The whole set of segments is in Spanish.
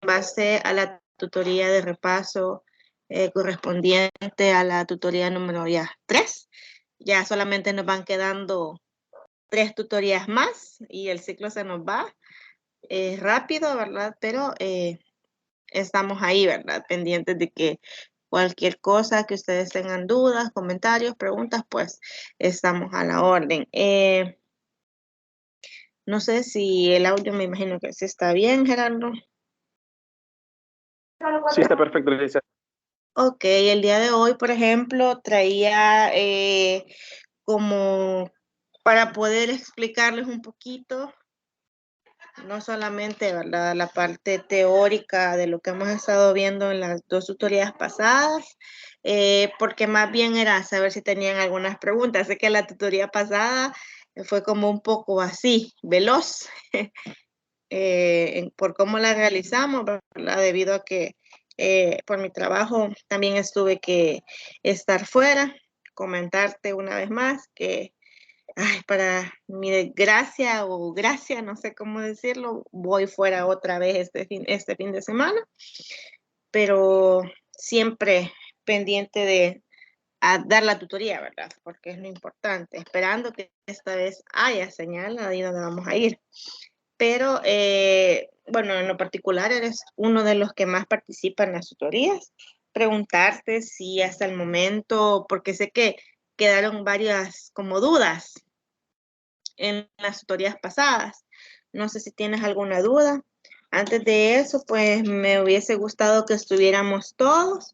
base a la tutoría de repaso correspondiente a la tutoría número ya 3. Ya solamente nos van quedando 3 tutorías más y el ciclo se nos va rápido, ¿verdad? Pero estamos ahí, ¿verdad? Pendientes de que cualquier cosa que ustedes tengan dudas, comentarios, preguntas, pues estamos a la orden. No sé si el audio, me imagino que sí está bien, Gerardo. Sí, está perfecto, Lisa. Ok, el día de hoy, por ejemplo, traía como para poder explicarles un poquito, no solamente, ¿verdad?, la parte teórica de lo que hemos estado viendo en las 2 tutorías pasadas, porque más bien era saber si tenían algunas preguntas. Sé que la tutoría pasada fue como un poco así, veloz, por cómo la realizamos, ¿verdad? Debido a que por mi trabajo también estuve que estar fuera. Comentarte una vez más que, ay, para mi desgracia o gracia, no sé cómo decirlo, voy fuera otra vez este fin de semana, pero siempre pendiente de dar la tutoría, ¿verdad? Porque es lo importante, esperando que esta vez haya señal ahí donde vamos a ir. Pero, bueno, en lo particular eres uno de los que más participa en las tutorías. Preguntarte si hasta el momento, porque sé que quedaron varias como dudas en las tutorías pasadas. No sé si tienes alguna duda. Antes de eso, pues me hubiese gustado que estuviéramos todos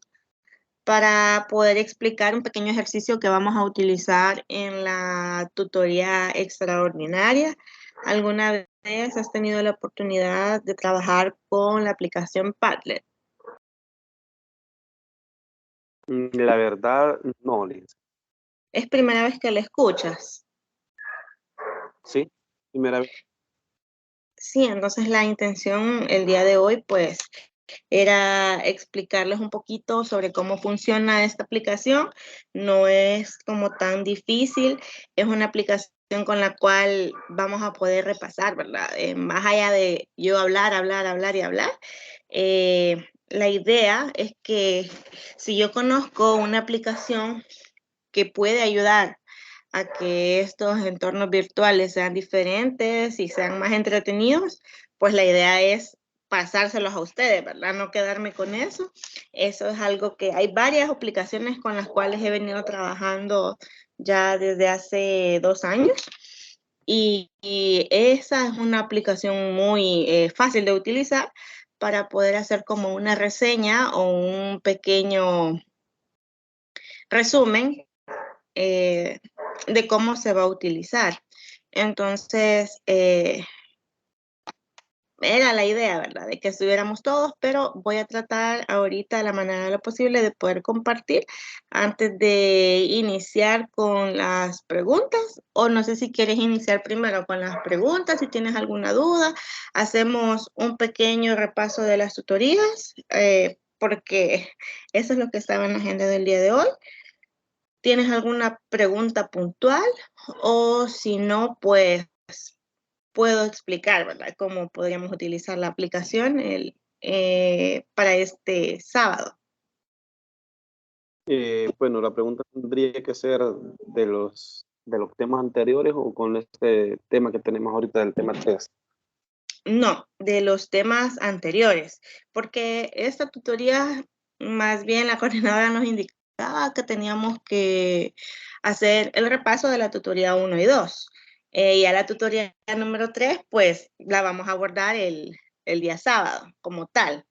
para poder explicar un pequeño ejercicio que vamos a utilizar en la tutoría extraordinaria. ¿Alguna vez has tenido la oportunidad de trabajar con la aplicación Padlet? La verdad, no, Lisa. ¿Es primera vez que la escuchas? Sí, primera vez. Sí, entonces la intención el día de hoy, pues, era explicarles un poquito sobre cómo funciona esta aplicación. No es como tan difícil, es una aplicación con la cual vamos a poder repasar, ¿verdad? Más allá de yo hablar, hablar, hablar y hablar, la idea es que si yo conozco una aplicación que puede ayudar a que estos entornos virtuales sean diferentes y sean más entretenidos, pues la idea es pasárselos a ustedes, ¿verdad? No quedarme con eso. Eso es algo que hay varias aplicaciones con las cuales he venido trabajando ya desde hace 2 años. Y esa es una aplicación muy fácil de utilizar para poder hacer como una reseña o un pequeño resumen eh, de cómo se va a utilizar. Entonces, era la idea, ¿verdad? De que estuviéramos todos, pero voy a tratar ahorita de la manera de lo posible de poder compartir antes de iniciar con las preguntas, o no sé si quieres iniciar primero con las preguntas, si tienes alguna duda, hacemos un pequeño repaso de las tutorías, porque eso es lo que estaba en la agenda del día de hoy. ¿Tienes alguna pregunta puntual? O si no, pues puedo explicar, ¿verdad? Cómo podríamos utilizar la aplicación para este sábado. Bueno, la pregunta tendría que ser de los temas anteriores o con este tema que tenemos ahorita del tema 3. No, de los temas anteriores, porque esta tutoría, más bien la coordinadora nos indicaba que teníamos que hacer el repaso de la tutoría 1 y 2. Y a la tutoría número 3, pues la vamos a abordar el día sábado como tal.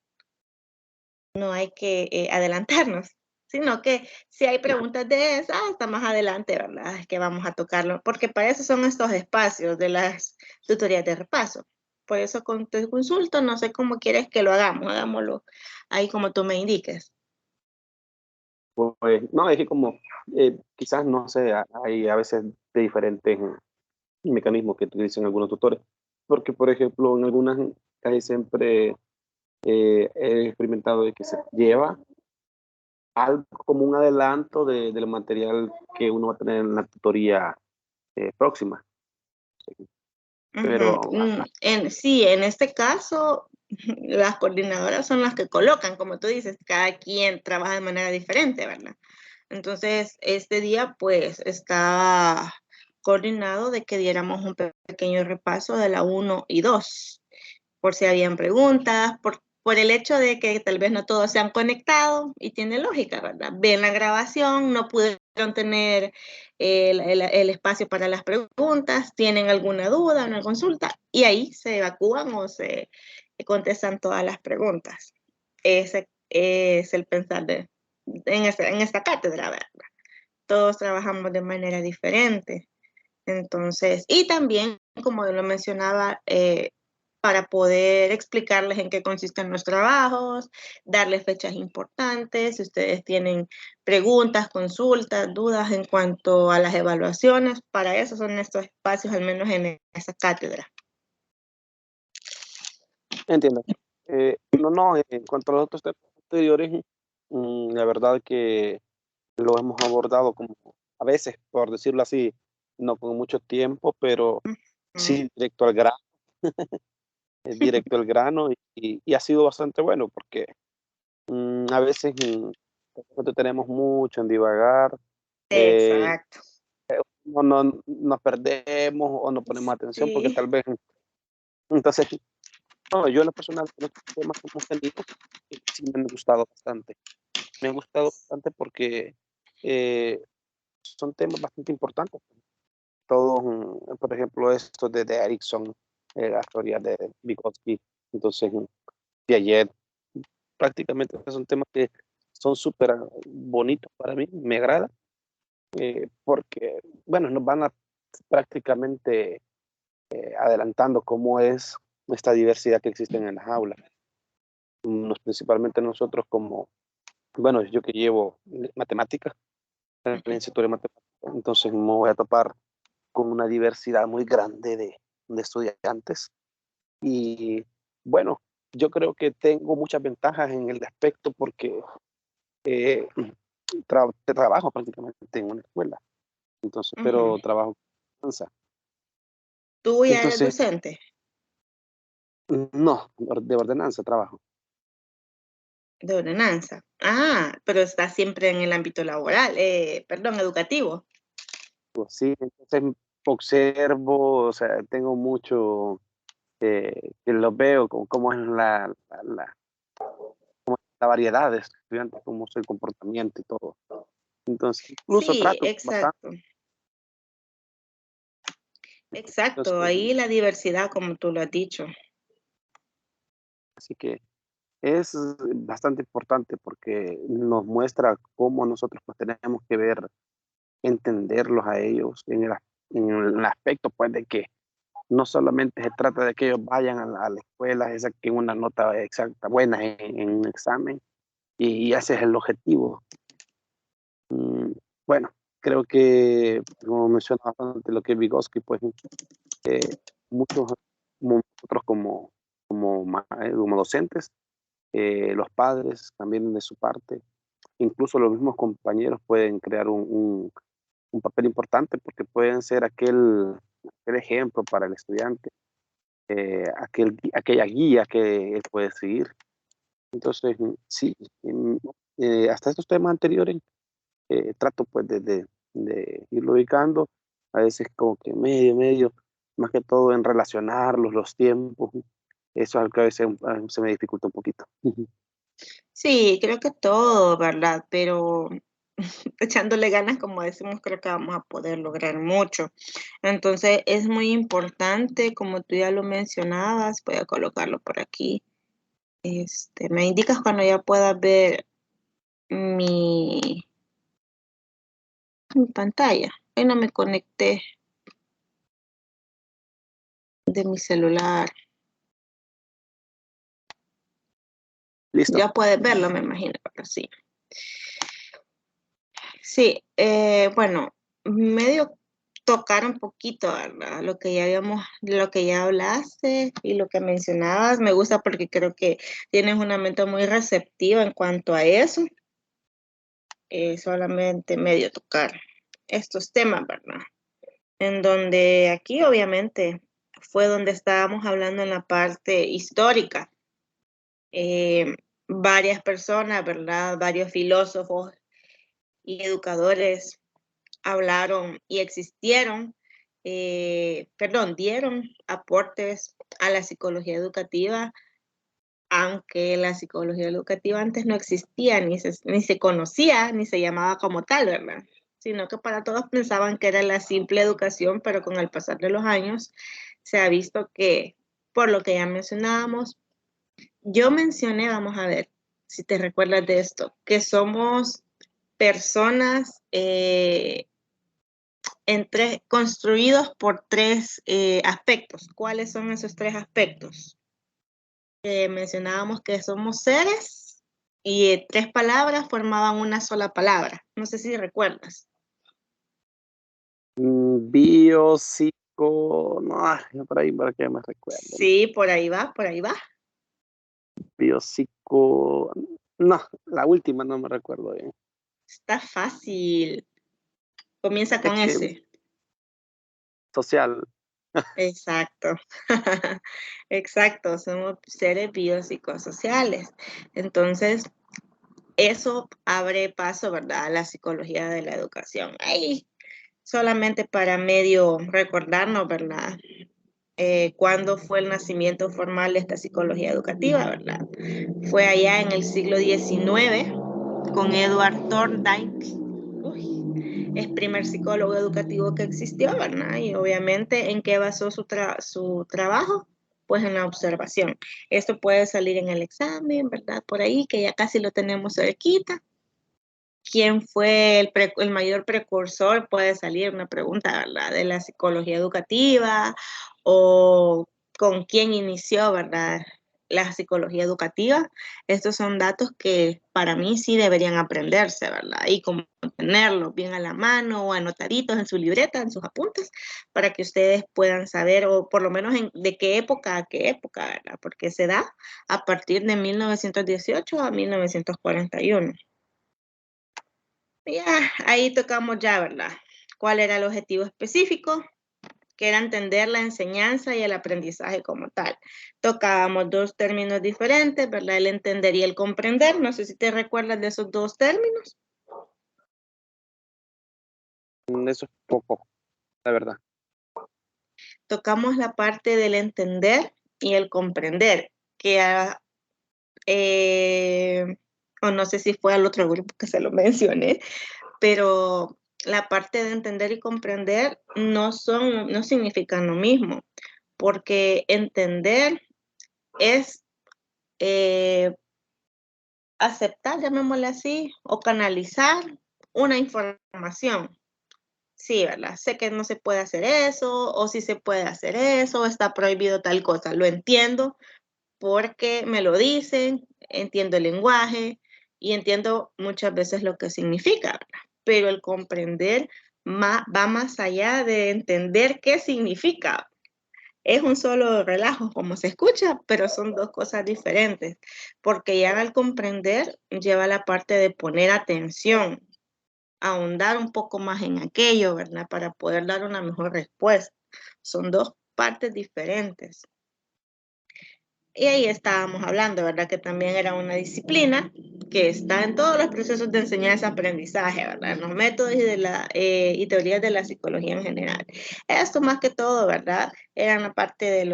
No hay que adelantarnos, sino que si hay preguntas de esa, hasta más adelante, ¿verdad? Es que vamos a tocarlo, porque para eso son estos espacios de las tutorías de repaso. Por eso te consulto, no sé cómo quieres que lo hagamos, hagámoslo ahí como tú me indiques. Pues, no, es que como quizás, no sé, hay a veces de diferentes mecanismos que utilizan algunos tutores, porque por ejemplo en algunas casi siempre he experimentado de que se lleva algo como un adelanto del material que uno va a tener en la tutoría próxima. Ujú. Pero Sí, en este caso las coordinadoras son las que colocan, como tú dices, cada quien trabaja de manera diferente, ¿verdad? Entonces, este día pues estaba coordinado de que diéramos un pequeño repaso de la 1 y 2, por si habían preguntas, por el hecho de que tal vez no todos se han conectado y tiene lógica, ¿verdad? Ven la grabación, no pudieron tener el espacio para las preguntas, tienen alguna duda, una consulta, y ahí se evacúan o se contestan todas las preguntas. Ese es el pensar en esta cátedra, ¿verdad? Todos trabajamos de manera diferente. Entonces, y también, como lo mencionaba, para poder explicarles en qué consisten los trabajos, darles fechas importantes, si ustedes tienen preguntas, consultas, dudas en cuanto a las evaluaciones, para eso son estos espacios, al menos en esa cátedra. Entiendo. No, en cuanto a los otros temas anteriores, la verdad que lo hemos abordado como a veces, por decirlo así, no con mucho tiempo, pero Mm, sí directo al grano, directo al grano y ha sido bastante bueno porque a veces nosotros tenemos mucho en divagar, eh, exacto. no nos perdemos o no ponemos atención porque Sí, tal vez, entonces, no, yo en lo personal, con estos temas que hemos tenido, sí me han gustado bastante. Me han gustado bastante porque eh, son temas bastante importantes. Todos, por ejemplo, esto de Erickson, la historia de Vygotsky, entonces, Piaget, prácticamente son temas que son súper bonitos para mí, me agrada, porque, bueno, nos van a prácticamente adelantando cómo es esta diversidad que existe en las aulas. Principalmente nosotros como, bueno, yo que llevo matemáticas, en el Instituto de Matemáticas, entonces me voy a topar con una diversidad muy grande de estudiantes y bueno, yo creo que tengo muchas ventajas en el aspecto porque eh, trabajo prácticamente en una escuela, entonces, ujú. pero trabajo con danza. ¿Tú ya eres Entonces, docente no, de ordenanza trabajo. de ordenanza? Ah, pero estás siempre en el ámbito laboral, perdón, educativo. Pues sí, entonces observo, o sea, tengo mucho que lo veo como cómo es la variedad de estudiantes, cómo es el comportamiento y todo. Entonces, incluso Sí, trato bastante. exacto, exacto. Entonces, Ahí la diversidad, como tú lo has dicho. así que es bastante importante porque nos muestra cómo nosotros pues, tenemos que ver, entenderlos a ellos en el aspecto pues de que no solamente se trata de que ellos vayan a la escuela, es saquen una nota exacta, buena en un examen y ese es el objetivo. Mm, bueno, creo que, como mencionaba antes, lo que es Vygotsky, pues muchos, nosotros como docentes, los padres también de su parte, incluso los mismos compañeros pueden crear un papel importante porque pueden ser aquel ejemplo para el estudiante, aquella guía que él puede seguir. Entonces, sí, hasta estos temas anteriores trato pues de irlo ubicando, a veces como que medio, más que todo en relacionarlos, los tiempos, eso es algo que a veces se me dificulta un poquito. Sí, creo que todo, ¿verdad? Pero echándole ganas, como decimos, creo que vamos a poder lograr mucho. Entonces, es muy importante, como tú ya lo mencionabas, voy a colocarlo por aquí. Me indicas cuando ya puedas ver mi, mi pantalla. Hoy no me conecté de mi celular. Listo, Ya puedes verlo, me imagino, pero sí. Sí, bueno, medio tocar un poquito, ¿verdad? Lo que ya habíamos, lo que ya hablaste y lo que mencionabas, me gusta porque creo que tienes una mente muy receptiva en cuanto a eso. Solamente medio tocar estos temas, ¿verdad? En donde aquí obviamente fue donde estábamos hablando en la parte histórica. varias personas, ¿verdad? Varios filósofos y educadores hablaron y dieron aportes a la psicología educativa, aunque la psicología educativa antes no existía, ni se conocía, ni se llamaba como tal, ¿verdad? Sino que para todos pensaban que era la simple educación, pero con el pasar de los años se ha visto que, por lo que ya mencionábamos, yo mencioné, vamos a ver si te recuerdas de esto, que somos personas construidos por tres aspectos. ¿Cuáles son esos tres aspectos? Mencionábamos que somos seres y tres palabras formaban una sola palabra. No sé si recuerdas. Bio, psico, no, por ahí para que me recuerdo. Sí, por ahí va, por ahí va. Bio, psico, no, la última no me recuerdo bien. Está fácil. Comienza Es con que S. social, Exacto. Exacto, somos seres biopsicosociales. Entonces, eso abre paso, ¿verdad?, a la psicología de la educación. Ahí, solamente para medio recordarnos, ¿verdad?, cuándo fue el nacimiento formal de esta psicología educativa, ¿verdad? Fue allá en el siglo XIX con Edward Thorndike. Es primer psicólogo educativo que existió, ¿verdad? Y obviamente, ¿en qué basó su trabajo? Pues en la observación. Esto puede salir en el examen, ¿verdad? Por ahí, que ya casi lo tenemos cerquita. ¿Quién fue el mayor precursor? Puede salir una pregunta, ¿verdad?, de la psicología educativa, o con quién inició, ¿verdad?, la psicología educativa. Estos son datos que para mí sí deberían aprenderse, ¿verdad? Y como tenerlos bien a la mano o anotaditos en su libreta, en sus apuntes, para que ustedes puedan saber, o por lo menos de qué época a qué época, ¿verdad? Porque se da a partir de 1918 a 1941. Ya, ahí tocamos ya, ¿verdad? ¿Cuál era el objetivo específico? Que era entender la enseñanza y el aprendizaje como tal. Tocábamos dos términos diferentes, ¿verdad? El entender y el comprender. No sé si te recuerdas de esos dos términos. eso es poco, la verdad. Tocamos la parte del entender y el comprender, que o no sé si fue al otro grupo que se lo mencioné, pero la parte de entender y comprender no significan lo mismo, porque entender es aceptar, llamémosle así, o canalizar una información. Sí, ¿verdad? Sé que no se puede hacer eso, o sí se puede hacer eso, está prohibido tal cosa. Lo entiendo porque me lo dicen, entiendo el lenguaje y entiendo muchas veces lo que significa, ¿verdad? Pero el comprender va más allá de entender qué significa. Es un solo relajo, como se escucha, pero son dos cosas diferentes, porque ya al comprender lleva la parte de poner atención, ahondar un poco más en aquello, ¿verdad? Para poder dar una mejor respuesta. Son dos partes diferentes. Y ahí estábamos hablando, ¿verdad? Que también era una disciplina que está en todos los procesos de enseñanza-aprendizaje, ¿verdad? En los métodos y teorías de la psicología en general. Esto más que todo, ¿verdad? Eran la parte de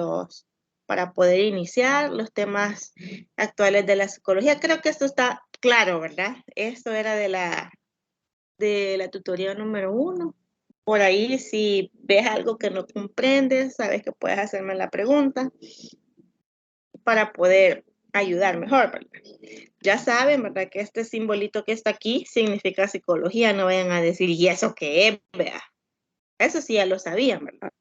para poder iniciar los temas actuales de la psicología. Creo que esto está claro, ¿verdad? Esto era de la tutoría número 1. Por ahí, si ves algo que no comprendes, sabes que puedes hacerme la pregunta para poder ayudar mejor, ¿verdad? Ya saben, ¿verdad?, que este simbolito que está aquí significa psicología. No vayan a decir, ¿y eso qué es? Vea. Eso sí ya lo sabían, ¿verdad?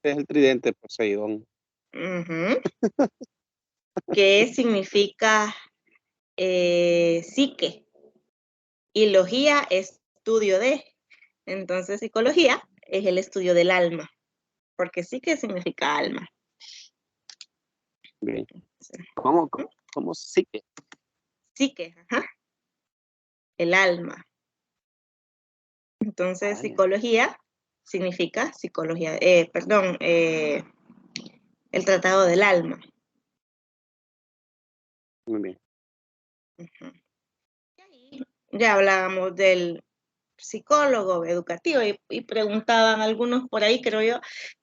Es el tridente Poseidón. Ujú. ¿Qué significa psique? Y logía, estudio de. Entonces, psicología es el estudio del alma, porque psique significa alma. Bien. ¿Cómo sigue? Psique, ajá, el alma. Entonces, psicología significa psicología, el tratado del alma. Muy bien. Ujú. Y ahí ya hablábamos del psicólogo educativo y preguntaban algunos por ahí, creo yo,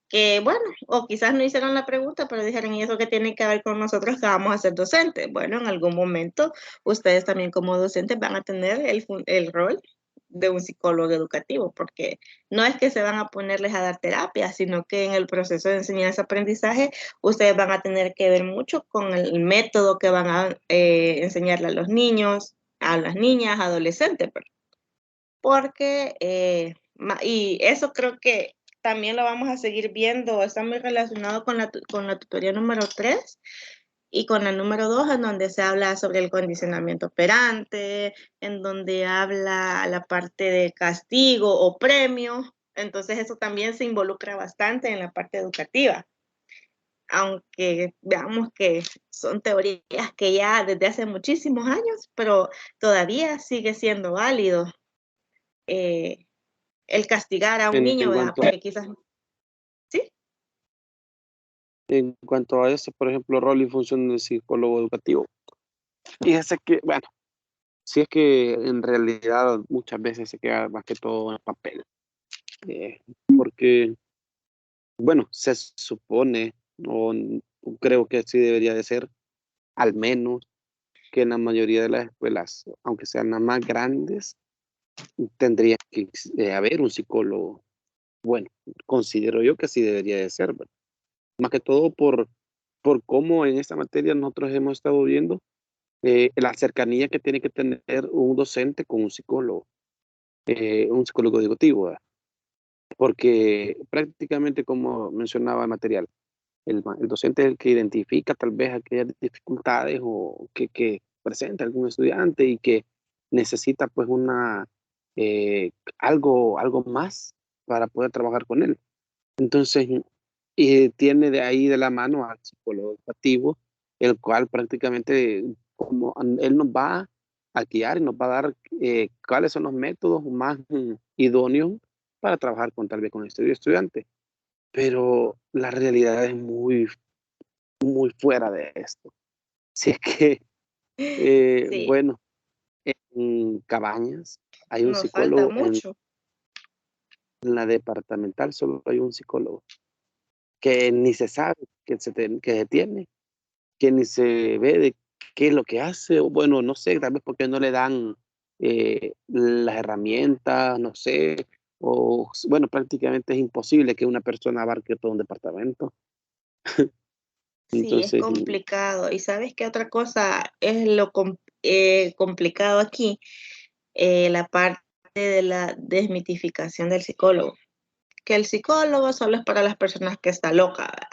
que bueno, o quizás no hicieron la pregunta, pero dijeron, ¿y eso qué tiene que ver con nosotros que vamos a ser docentes? Bueno, en algún momento ustedes también como docentes van a tener el rol de un psicólogo educativo, porque no es que se van a ponerles a dar terapia, sino que en el proceso de enseñanza-aprendizaje ustedes van a tener que ver mucho con el método que van a enseñarle a los niños, a las niñas, adolescentes, porque, y eso creo que también lo vamos a seguir viendo, está muy relacionado con con la tutoría número 3 y con la número 2, en donde se habla sobre el condicionamiento operante, en donde habla la parte de castigo o premio. Entonces eso también se involucra bastante en la parte educativa, aunque veamos que son teorías que ya desde hace muchísimos años, pero todavía sigue siendo válido. eh, el castigar a un niño, En ¿verdad? cuanto a, Porque quizás, sí, en cuanto a ese, por ejemplo, rol y función del psicólogo educativo, fíjese que, bueno, si es que en realidad muchas veces se queda más que todo en el papel, porque, bueno, se supone, o creo que así debería de ser, al menos que en la mayoría de las escuelas, aunque sean las más grandes, tendría que haber un psicólogo. Bueno, considero yo que así debería de ser, ¿verdad? Más que todo por cómo en esta materia nosotros hemos estado viendo la cercanía que tiene que tener un docente con un psicólogo educativo, ¿verdad? Porque prácticamente como mencionaba el material, el docente es el que identifica tal vez aquellas dificultades o que presenta algún estudiante y que necesita pues algo más para poder trabajar con él. Entonces, tiene de ahí de la mano al psicólogo educativo, el cual prácticamente como él nos va a guiar y nos va a dar cuáles son los métodos más idóneos para trabajar con tal vez con este estudiante. Pero la realidad es muy fuera de esto. Si es que, sí, bueno, en Cabañas hay un nos falta psicólogo, mucho. en la departamental solo hay un psicólogo, que ni se sabe que tiene, que ni se ve de qué es lo que hace, o bueno, no sé, tal vez porque no le dan las herramientas, no sé, o bueno, prácticamente es imposible que una persona abarque todo un departamento. Sí, es Entonces, complicado. ¿Y sabes qué otra cosa es lo complicado aquí? La parte de la desmitificación del psicólogo. Que el psicólogo solo es para las personas que está loca, ¿verdad?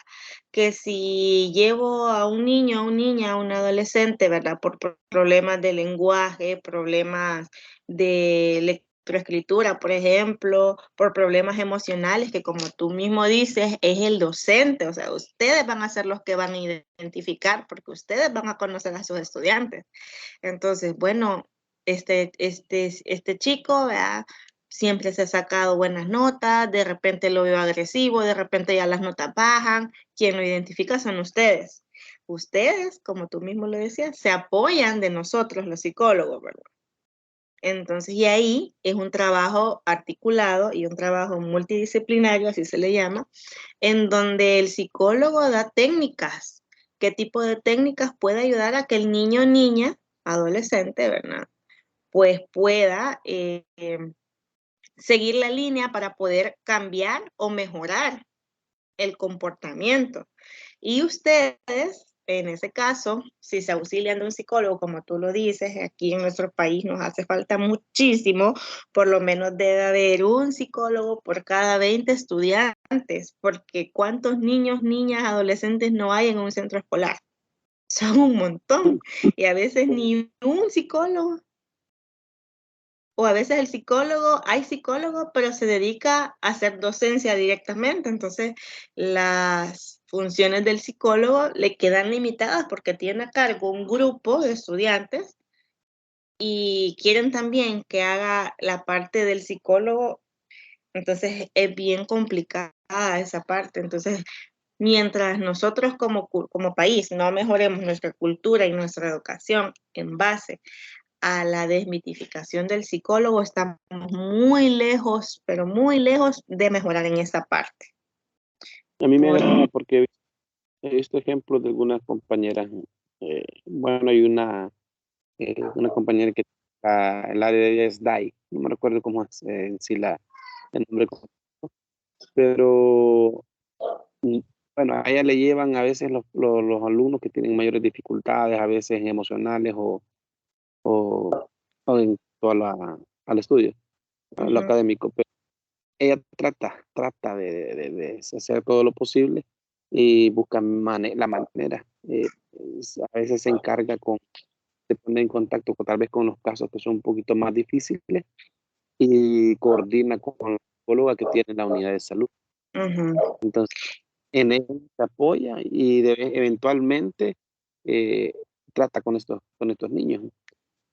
Que si llevo a un niño, a una niña, a un adolescente, ¿verdad? Por problemas de lenguaje, problemas de lectoescritura, por ejemplo, por problemas emocionales, que como tú mismo dices, es el docente, o sea, ustedes van a ser los que van a identificar, porque ustedes van a conocer a sus estudiantes. Entonces, bueno, este chico, ¿verdad? Siempre se ha sacado buenas notas, de repente lo veo agresivo, de repente ya las notas bajan. Quien lo identifica son ustedes. Ustedes, como tú mismo lo decías, se apoyan de nosotros, los psicólogos, ¿verdad? Entonces, y ahí es un trabajo articulado y un trabajo multidisciplinario, así se le llama, en donde el psicólogo da técnicas. ¿Qué tipo de técnicas puede ayudar a que el niño o niña, adolescente, ¿verdad? Pues pueda seguir la línea para poder cambiar o mejorar el comportamiento. Y ustedes, en ese caso, si se auxilian de un psicólogo, como tú lo dices, aquí en nuestro país nos hace falta muchísimo, por lo menos debe haber un psicólogo por cada 20 estudiantes, porque ¿cuántos niños, niñas, adolescentes no hay en un centro escolar? Son un montón. Y a veces ni un psicólogo. O a veces el psicólogo, hay psicólogo, pero se dedica a hacer docencia directamente. Entonces, las funciones del psicólogo le quedan limitadas porque tiene a cargo un grupo de estudiantes y quieren también que haga la parte del psicólogo. Entonces, es bien complicada esa parte. Entonces, Mientras nosotros como país no mejoremos nuestra cultura y nuestra educación en base a la desmitificación del psicólogo, estamos muy lejos, pero muy lejos de mejorar en esa parte. A mí me Por, agrada porque he visto ejemplos de algunas compañeras. Bueno, hay una compañera que el área de ella es DAI, no me recuerdo cómo es en sí el nombre, pero mm, bueno, a ella le llevan a veces los alumnos que tienen mayores dificultades, a veces emocionales o, o en todo al estudio, a lo Ujú. académico, pero ella trata de hacer todo lo posible y busca la manera. A veces se encarga se pone en contacto tal vez con los casos que son un poquito más difíciles y coordina con la psicóloga que tiene la unidad de salud. Ujú. Entonces, en eso se apoya y eventualmente eh, trata con estos niños.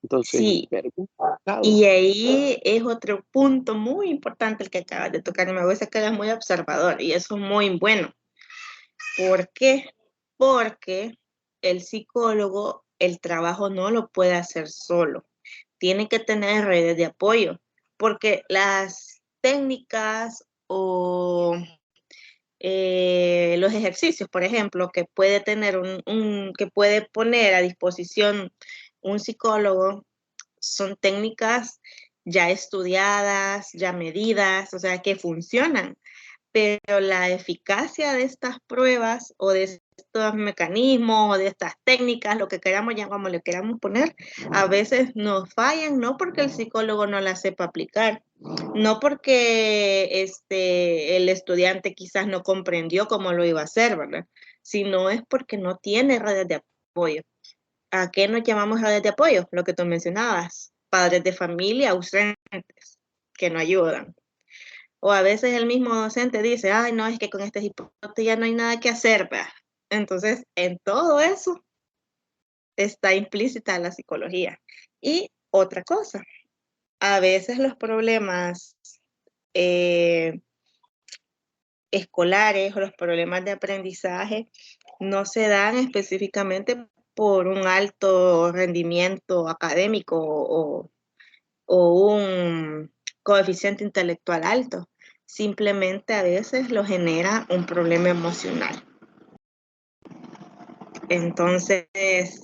Entonces, Sí, pero complicado. y ahí es otro punto muy importante el que acabas de tocar, y me gusta que eres muy observador, y eso es muy bueno. ¿Por qué? Porque el psicólogo, el trabajo no lo puede hacer solo, tiene que tener redes de apoyo, porque las técnicas o los ejercicios, por ejemplo, que puede tener que puede poner a disposición un psicólogo, son técnicas ya estudiadas, ya medidas, o sea, que funcionan, pero la eficacia de estas pruebas o de estos mecanismos o de estas técnicas, lo que queramos llamar, le queramos poner, a veces nos fallan, no porque el psicólogo no la sepa aplicar, no porque el estudiante quizás no comprendió cómo lo iba a hacer, ¿verdad? Sino es porque no tiene redes de apoyo. ¿A qué nos llamamos redes de apoyo? Lo que tú mencionabas, padres de familia ausentes que no ayudan. O a veces el mismo docente dice, ay, no, es que con este hipote ya no hay nada que hacer, ¿verdad? Entonces, en todo eso está implícita la psicología. Y otra cosa, a veces los problemas eh, escolares o los problemas de aprendizaje no se dan específicamente por un alto rendimiento académico o un coeficiente intelectual alto. Simplemente a veces lo genera un problema emocional. Entonces,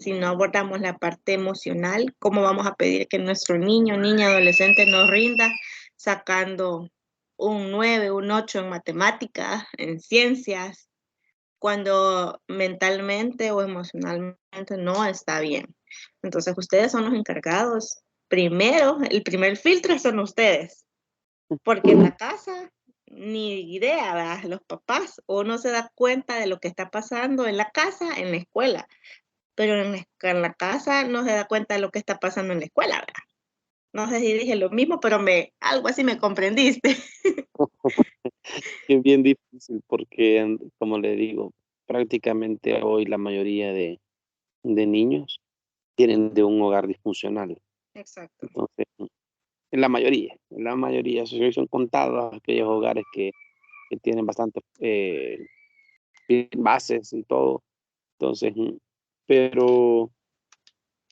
si no abordamos la parte emocional, ¿cómo vamos a pedir que nuestro niño, niña, adolescente nos rinda sacando un 9, un 8 en matemáticas, en ciencias, cuando mentalmente o emocionalmente no está bien? Entonces, ustedes son los encargados. Primero, el primer filtro son ustedes, porque en la casa ni idea, ¿verdad? Los papás, uno se da cuenta de lo que está pasando en la casa, en la escuela, pero en la casa no se da cuenta de lo que está pasando en la escuela, ¿verdad? No sé si dije lo mismo, pero algo así me comprendiste. Es bien difícil porque, como le digo, prácticamente hoy la mayoría de niños tienen de un hogar disfuncional. Exacto. Entonces, en la mayoría, son contados aquellos hogares que tienen bastantes bases y todo. Entonces, pero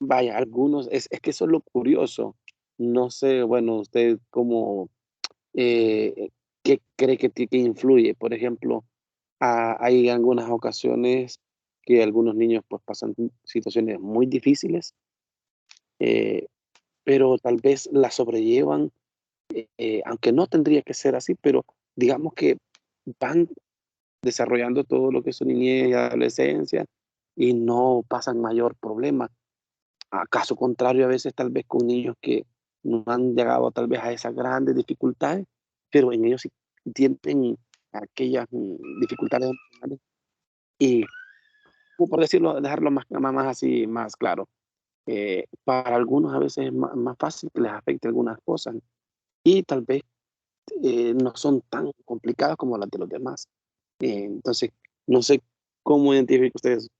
vaya, algunos, es que eso es lo curioso. No sé, bueno, usted cómo, qué cree que influye. Por ejemplo, hay algunas ocasiones que algunos niños pues pasan situaciones muy difíciles, eh, pero tal vez las sobrellevan, aunque no tendría que ser así, pero digamos que van desarrollando todo lo que es su niñez y adolescencia y no pasan mayor problema. A caso contrario, a veces tal vez con niños que no han llegado tal vez a esas grandes dificultades, pero en ellos sí tienen aquellas dificultades emocionales y, como por decirlo, dejarlo más así, más claro. Para algunos a veces es más fácil que les afecte algunas cosas y tal vez no son tan complicadas como las de los demás. Entonces, no sé cómo identifican ustedes.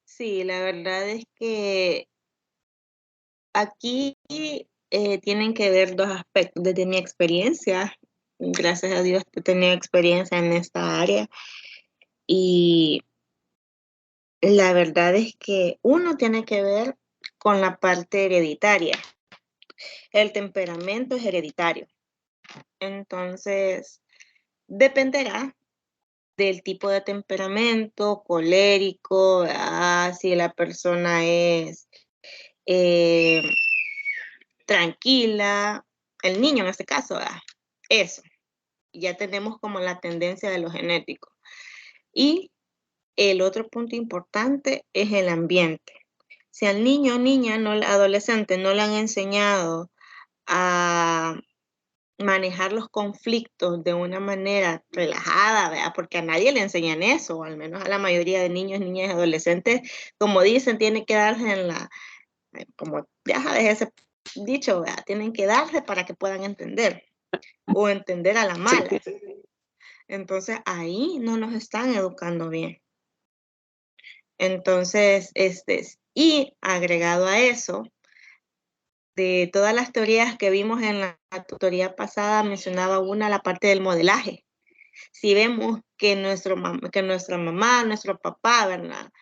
Sí, la verdad es que aquí tienen que ver dos aspectos. Desde mi experiencia, gracias a Dios he tenido experiencia en esta área. Y la verdad es que uno tiene que ver con la parte hereditaria. El temperamento es hereditario. Entonces, dependerá del tipo de temperamento, colérico, si la persona es eh, tranquila, el niño en este caso, eso. Ya tenemos como la tendencia de lo genético. Y el otro punto importante es el ambiente. Si al niño o niña, no, adolescente, no le han enseñado a manejar los conflictos de una manera relajada, ¿verdad? Porque a nadie le enseñan eso, o al menos a la mayoría de niños, niñas y adolescentes, como dicen, tiene que darse como ya sabes ese dicho, ¿verdad? Tienen que darse para que puedan entender, o entender a la Sí, mala. Entonces ahí no nos están educando bien. Entonces, y agregado a eso, de todas las teorías que vimos en la tutoría pasada, mencionaba una, la parte del modelaje. Si vemos que nuestra mamá, nuestro papá, ¿verdad?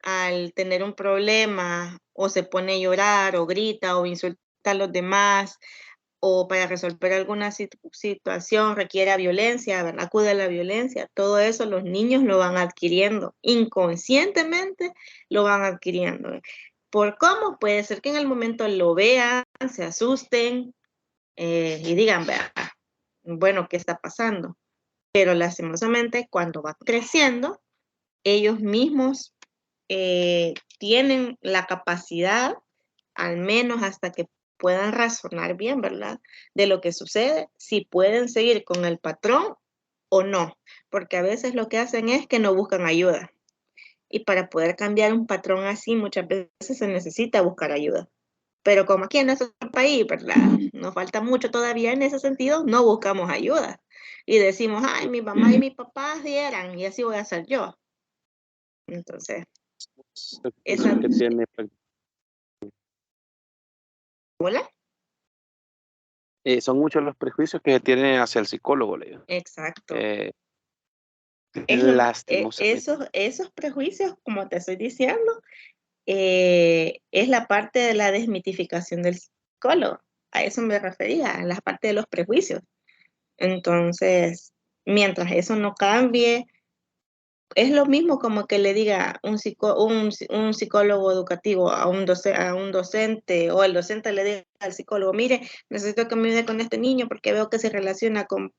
Al tener un problema o se pone a llorar o grita o insulta a los demás o para resolver alguna situación requiere violencia, ¿verdad? Acude a la violencia, todo eso los niños lo van adquiriendo, inconscientemente lo van adquiriendo. ¿Por cómo? Puede ser que en el momento lo vean, se asusten y digan, vea, bueno, ¿qué está pasando? Pero lastimosamente cuando va creciendo, ellos mismos tienen la capacidad, al menos hasta que puedan razonar bien, ¿verdad? De lo que sucede, si pueden seguir con el patrón o no, porque a veces lo que hacen es que no buscan ayuda. Y para poder cambiar un patrón así, muchas veces se necesita buscar ayuda. Pero como aquí en nuestro país, ¿verdad? Nos falta mucho todavía en ese sentido, no buscamos ayuda. Y decimos, ay, mi mamá y mi papá dieran, y así voy a hacer yo. Entonces, esa... que tiene, ¿Hola? son muchos los prejuicios que tiene hacia el psicólogo, le digo. Exacto. Lastimosamente. Esos prejuicios, como te estoy diciendo, es la parte de la desmitificación del psicólogo. A eso me refería, a la parte de los prejuicios. Entonces, mientras eso no cambie, es lo mismo como que le diga un psicólogo educativo a un docente o el docente le diga al psicólogo, mire, necesito que me ayude con este niño porque veo que se relaciona con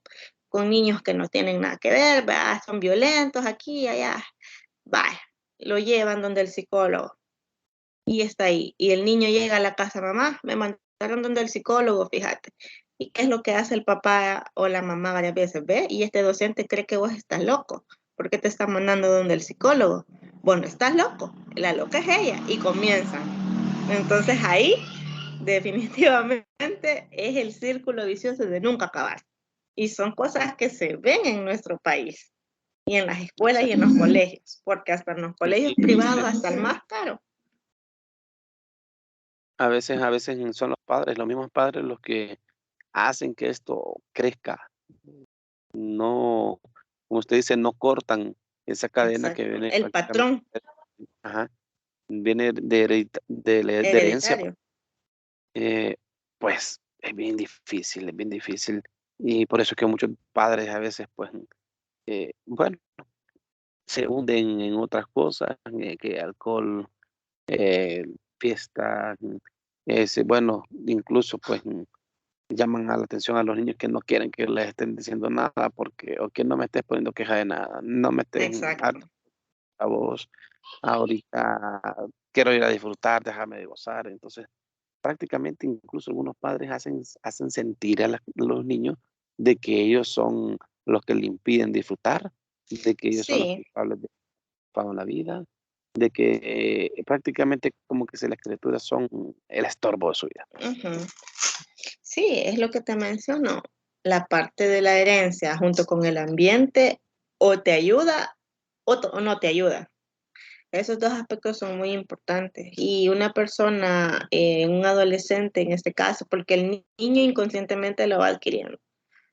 niños que no tienen nada que ver, ¿verdad? Son violentos aquí y allá. Vaya, lo llevan donde el psicólogo y está ahí. Y el niño llega a la casa, mamá, me mandaron donde el psicólogo, fíjate. ¿Y qué es lo que hace el papá o la mamá varias veces? ¿Ve? Y este docente cree que vos estás loco. ¿Por qué te está mandando donde el psicólogo? Bueno, estás loco. La loca es ella. Y comienzan. Entonces ahí definitivamente es el círculo vicioso de nunca acabar. Y son cosas que se ven en nuestro país y en las escuelas y en los colegios, porque hasta en los colegios privados, hasta el más caro. A veces son los padres, los mismos padres los que hacen que esto crezca. No, como usted dice, no cortan esa cadena que Exacto. viene El prácticamente, patrón ajá, viene de herencia, hereditario. eh, pues es bien difícil, es bien difícil. Y por eso es que muchos padres a veces, pues, bueno, se hunden en otras cosas, que alcohol, eh, fiesta, bueno, incluso pues llaman a la atención a los niños que no quieren que les estén diciendo nada porque, o que no me estés poniendo queja de nada, no me estés Exacto. a vos, ahorita quiero ir a disfrutar, déjame de gozar. Entonces, prácticamente incluso algunos padres hacen sentir a los niños de que ellos son los que le impiden disfrutar, de que ellos son los Sí. culpables de la vida, de que prácticamente como que si las criaturas son el estorbo de su vida. Ujú. Sí, es lo que te menciono. La parte de la herencia junto con el ambiente o te ayuda o no te ayuda. Esos dos aspectos son muy importantes. Y una persona, un adolescente en este caso, porque el niño inconscientemente lo va adquiriendo.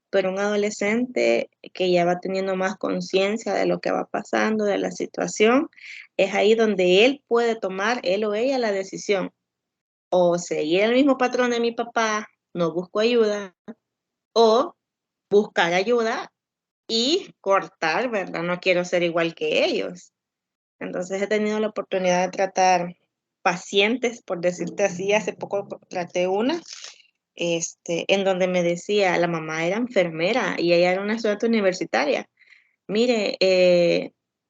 pero un adolescente que ya va teniendo más conciencia de lo que va pasando, de la situación, es ahí donde él puede tomar, él o ella, la decisión. O seguir el mismo patrón de mi papá, no busco ayuda, o buscar ayuda y cortar, ¿verdad? No quiero ser igual que ellos. Entonces he tenido la oportunidad de tratar pacientes, por decirte así. Hace poco traté una, en donde me decía, la mamá era enfermera y ella era una estudiante universitaria. Mire,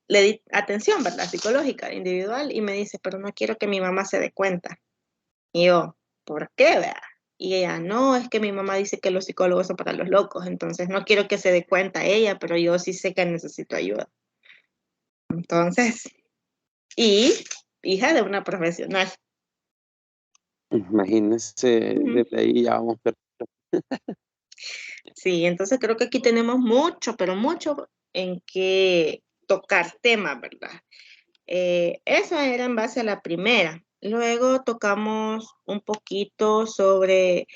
le di atención, ¿verdad? Psicológica, individual, y me dice, pero no quiero que mi mamá se dé cuenta. Y yo, ¿por qué, vea? Y ella, no, es que mi mamá dice que los psicólogos son para los locos, entonces no quiero que se dé cuenta ella, pero yo sí sé que necesito ayuda. Entonces, y hija de una profesional. Imagínense, Ujú. desde ahí ya vamos. Sí, entonces creo que aquí tenemos mucho, pero mucho en que tocar temas, ¿verdad? Eso era en base a la primera. Luego tocamos un poquito sobre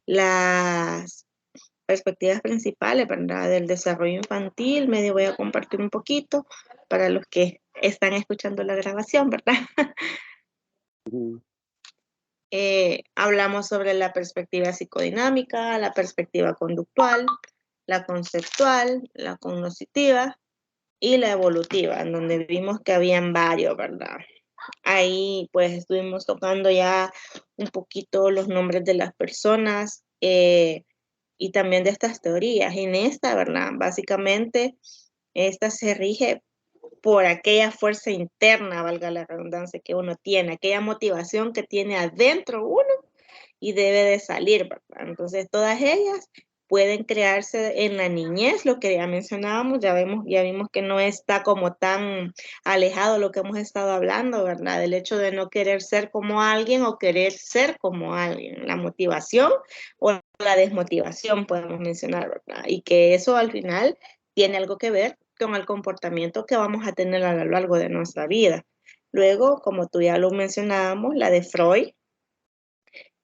las perspectivas principales, ¿verdad? Del desarrollo infantil. Medio voy a compartir un poquito para los que están escuchando la grabación, ¿verdad? Ujú. Hablamos sobre la perspectiva psicodinámica, la perspectiva conductual, la conceptual, la cognitiva y la evolutiva, en donde vimos que habían varios, ¿verdad? Ahí pues estuvimos tocando ya un poquito los nombres de las personas y también de estas teorías. En esta, ¿verdad? Básicamente, esta se rige por aquella fuerza interna, valga la redundancia, que uno tiene, aquella motivación que tiene adentro uno y debe de salir, ¿verdad? Entonces, todas ellas pueden crearse en la niñez, lo que ya mencionábamos, ya vimos que no está como tan alejado lo que hemos estado hablando, ¿verdad? Del hecho de no querer ser como alguien o querer ser como alguien, la motivación o la desmotivación, podemos mencionar, ¿verdad? Y que eso al final tiene algo que ver con el comportamiento que vamos a tener a lo largo de nuestra vida. Luego, como tú ya lo mencionábamos, la de Freud,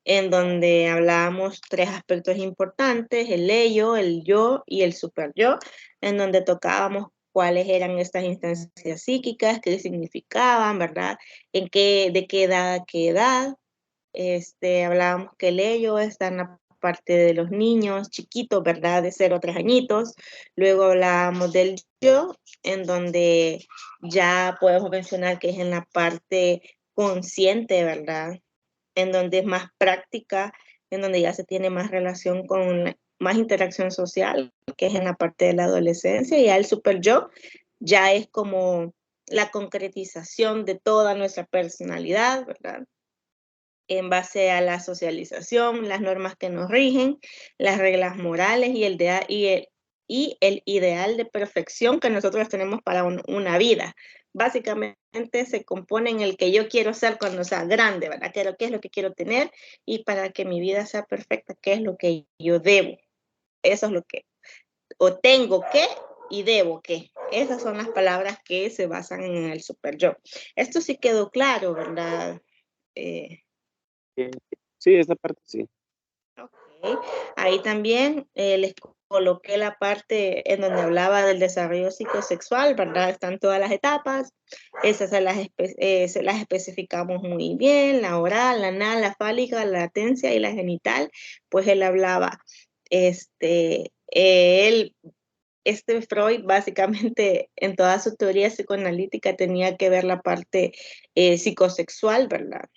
en donde hablábamos tres aspectos importantes, el ello, el yo y el super yo, en donde tocábamos cuáles eran estas instancias psíquicas, qué significaban, ¿verdad? De qué edad a qué edad. Hablábamos que el ello está en la parte de los niños chiquitos, ¿verdad? De 0 a 3 añitos. Luego hablábamos del yo, en donde ya podemos mencionar que es en la parte consciente, ¿verdad? En donde es más práctica, en donde ya se tiene más relación con más interacción social, que es en la parte de la adolescencia, y ya el super yo ya es como la concretización de toda nuestra personalidad, ¿verdad? En base a la socialización, las normas que nos rigen, las reglas morales y el ideal de perfección que nosotros tenemos para una vida. Básicamente se compone en el que yo quiero ser cuando sea grande, ¿verdad? ¿Qué es lo que quiero tener? Y para que mi vida sea perfecta, ¿qué es lo que yo debo? Eso es lo que, o tengo que y debo que. Esas son las palabras que se basan en el super yo. Esto sí quedó claro, ¿verdad? Eh, Eh, sí, esa parte sí. Ok, ahí también les coloqué la parte en donde hablaba del desarrollo psicosexual, ¿verdad? Están todas las etapas, esas se las especificamos muy bien, la oral, la anal, la fálica, la latencia y la genital, pues él hablaba, él, Freud básicamente en toda su teoría psicoanalítica tenía que ver la parte psicosexual, ¿verdad?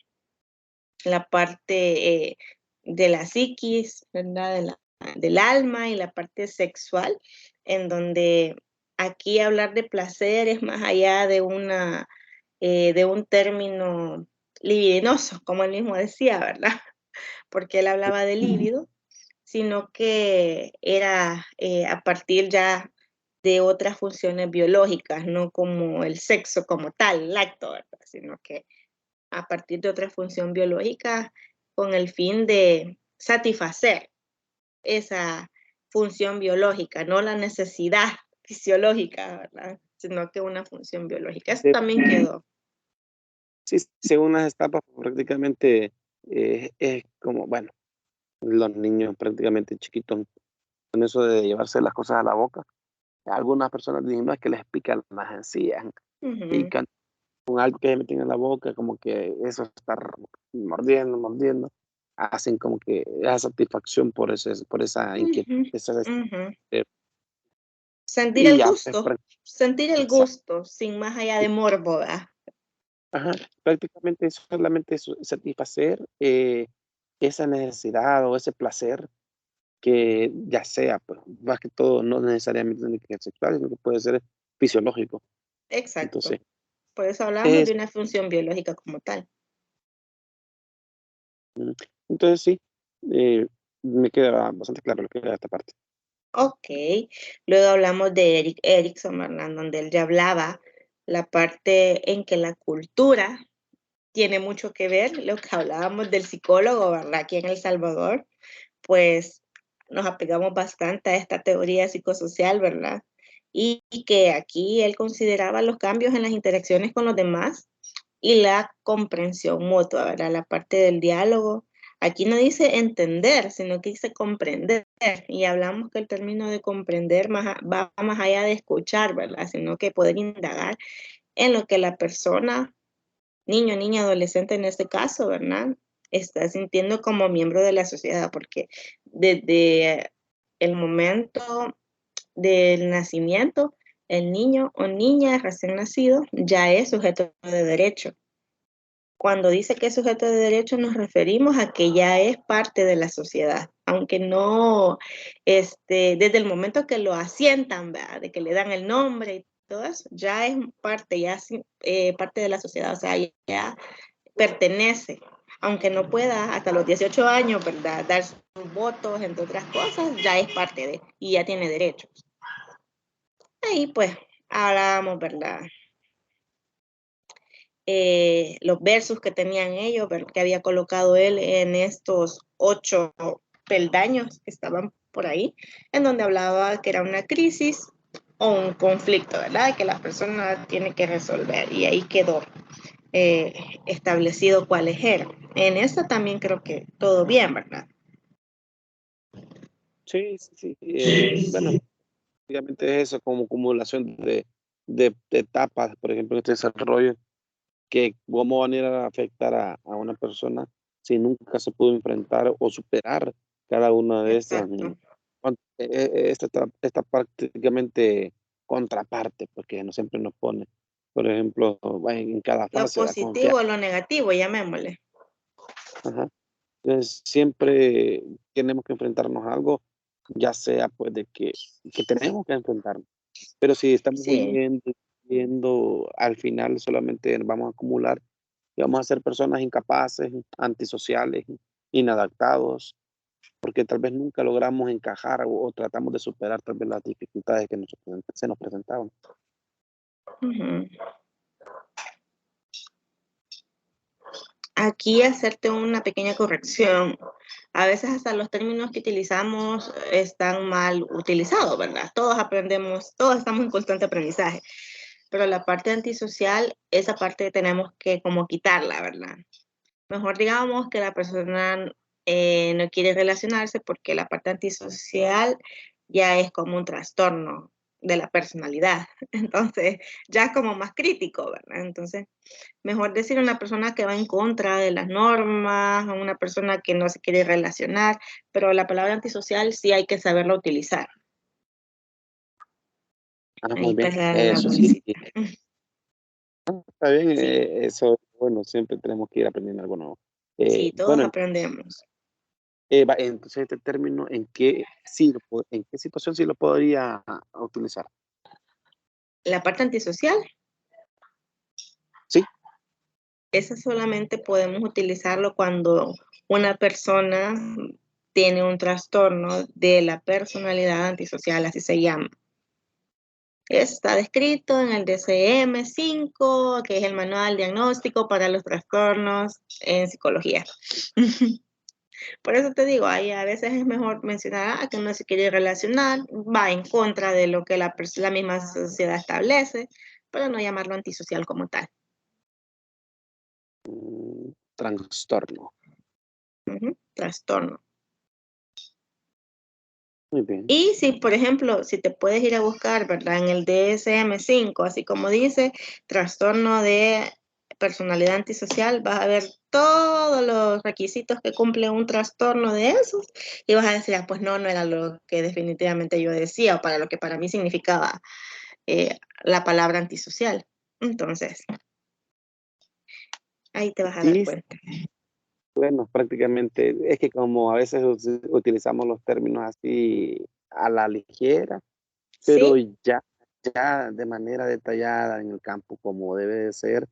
La parte de la psiquis, ¿verdad? Del alma y la parte sexual, en donde aquí hablar de placer es más allá de un término libidinoso, como él mismo decía, ¿verdad? Porque él hablaba de líbido, sino que era a partir ya de otras funciones biológicas, no como el sexo como tal, el acto, ¿verdad? Sino que a partir de otra función biológica con el fin de satisfacer esa función biológica, no la necesidad fisiológica, ¿verdad? Sino que una función biológica. Eso Sí, también quedó. sí, según las etapas, prácticamente es como, bueno, los niños prácticamente chiquitos con eso de llevarse las cosas a la boca. Algunas personas dicen, no, es que les pican las encías, Ujú, pican con algo que se meten en la boca, como que eso estar mordiendo, mordiendo, hacen como que esa satisfacción por esa inquietud, ujú, esa ujú. eh, Sentir y el ya, pues, gusto, sentir el exacto. gusto, sin más allá de morbo, ¿verdad? Ajá, prácticamente es solamente eso, satisfacer esa necesidad o ese placer que ya sea, pues, más que todo, no necesariamente tiene que ser sexual, sino que puede ser fisiológico. Exacto. Entonces, Por eso hablamos de es, una función biológica como tal. mm, entonces sí, eh, me queda bastante claro lo que era esta parte. Ok. Luego hablamos de Eric Erikson, ¿verdad? Donde él ya hablaba la parte en que la cultura tiene mucho que ver, lo que hablábamos del psicólogo, ¿verdad? Aquí en El Salvador, pues nos apegamos bastante a esta teoría psicosocial, ¿verdad? Y que aquí él consideraba los cambios en las interacciones con los demás y la comprensión mutua, ¿verdad? La parte del diálogo. Aquí no dice entender, sino que dice comprender. Y hablamos que el término de comprender va más allá de escuchar, ¿verdad? Sino que poder indagar en lo que la persona, niño, niña, adolescente en este caso, ¿verdad? Está sintiendo como miembro de la sociedad, porque desde el momento del nacimiento, el niño o niña recién nacido ya es sujeto de derecho. Cuando dice que es sujeto de derecho, nos referimos a que ya es parte de la sociedad, aunque no, desde el momento que lo asientan, ¿verdad? De que le dan el nombre y todo eso, ya es parte, ya es parte de la sociedad, o sea, ya pertenece, aunque no pueda hasta los 18 años, ¿verdad? Dar sus votos, entre otras cosas, ya es parte de, y ya tiene derechos. Ahí pues hablábamos, ¿verdad? Los versos que tenían ellos, que había colocado él en estos 8 peldaños que estaban por ahí, en donde hablaba que era una crisis o un conflicto, ¿verdad? Que la persona tiene que resolver y ahí quedó eh, establecido cuáles eran. En esta también creo que todo bien, ¿verdad? Sí, sí, sí. Bueno, básicamente es eso, como acumulación de etapas, por ejemplo, en este desarrollo, que cómo van a ir a afectar a una persona si nunca se pudo enfrentar o superar cada una de estas, Exacto. esta prácticamente contraparte, porque no siempre nos pone, por ejemplo, en cada Lo fase da confianza. positivo, lo negativo, llamémosle. Ajá. Entonces, siempre tenemos que enfrentarnos a algo, ya sea pues de que tenemos que enfrentarnos. Pero si estamos Sí. huyendo, al final solamente vamos a acumular y vamos a ser personas incapaces, antisociales, inadaptados, porque tal vez nunca logramos encajar o tratamos de superar tal vez las dificultades que se nos presentaban. Ujú. Aquí hacerte una pequeña corrección. A veces hasta los términos que utilizamos están mal utilizados, ¿verdad? Todos aprendemos, todos estamos en constante aprendizaje, pero la parte antisocial, esa parte tenemos que como quitarla, ¿verdad? Mejor digamos que la persona no quiere relacionarse porque la parte antisocial ya es como un trastorno de la personalidad. Entonces, ya es como más crítico, ¿verdad? Entonces, mejor decir una persona que va en contra de las normas, a una persona que no se quiere relacionar, pero la palabra antisocial sí hay que saberla utilizar. Ah, Ahí muy bien, está la eso sí, bolsita. está bien, Sí, eso, bueno, siempre tenemos que ir aprendiendo algo nuevo. sí, todos Bueno, aprendemos. entonces este término, ¿en qué situación sí lo podría utilizar? La parte antisocial, Sí, esa solamente podemos utilizarlo cuando una persona tiene un trastorno de la personalidad antisocial, así se llama. Está descrito en el DSM-5, que es el Manual Diagnóstico para los Trastornos en Psicología. Por eso te digo, ahí a veces es mejor mencionar que no se quiere relacionar, va en contra de lo que la misma sociedad establece, pero no llamarlo antisocial como tal. trastorno. Trastorno. Muy bien. Y si, por ejemplo, si te puedes ir a buscar, ¿verdad? En el DSM-5, así como dice, trastorno de personalidad antisocial, vas a ver todos los requisitos que cumple un trastorno de esos y vas a decir, ah, pues no, no era lo que definitivamente yo decía o para lo que para mí significaba la palabra antisocial. Entonces, ahí te vas a dar Sí, cuenta. bueno, prácticamente es que como a veces utilizamos los términos así a la ligera, pero Sí, ya de manera detallada en el campo como debe de ser,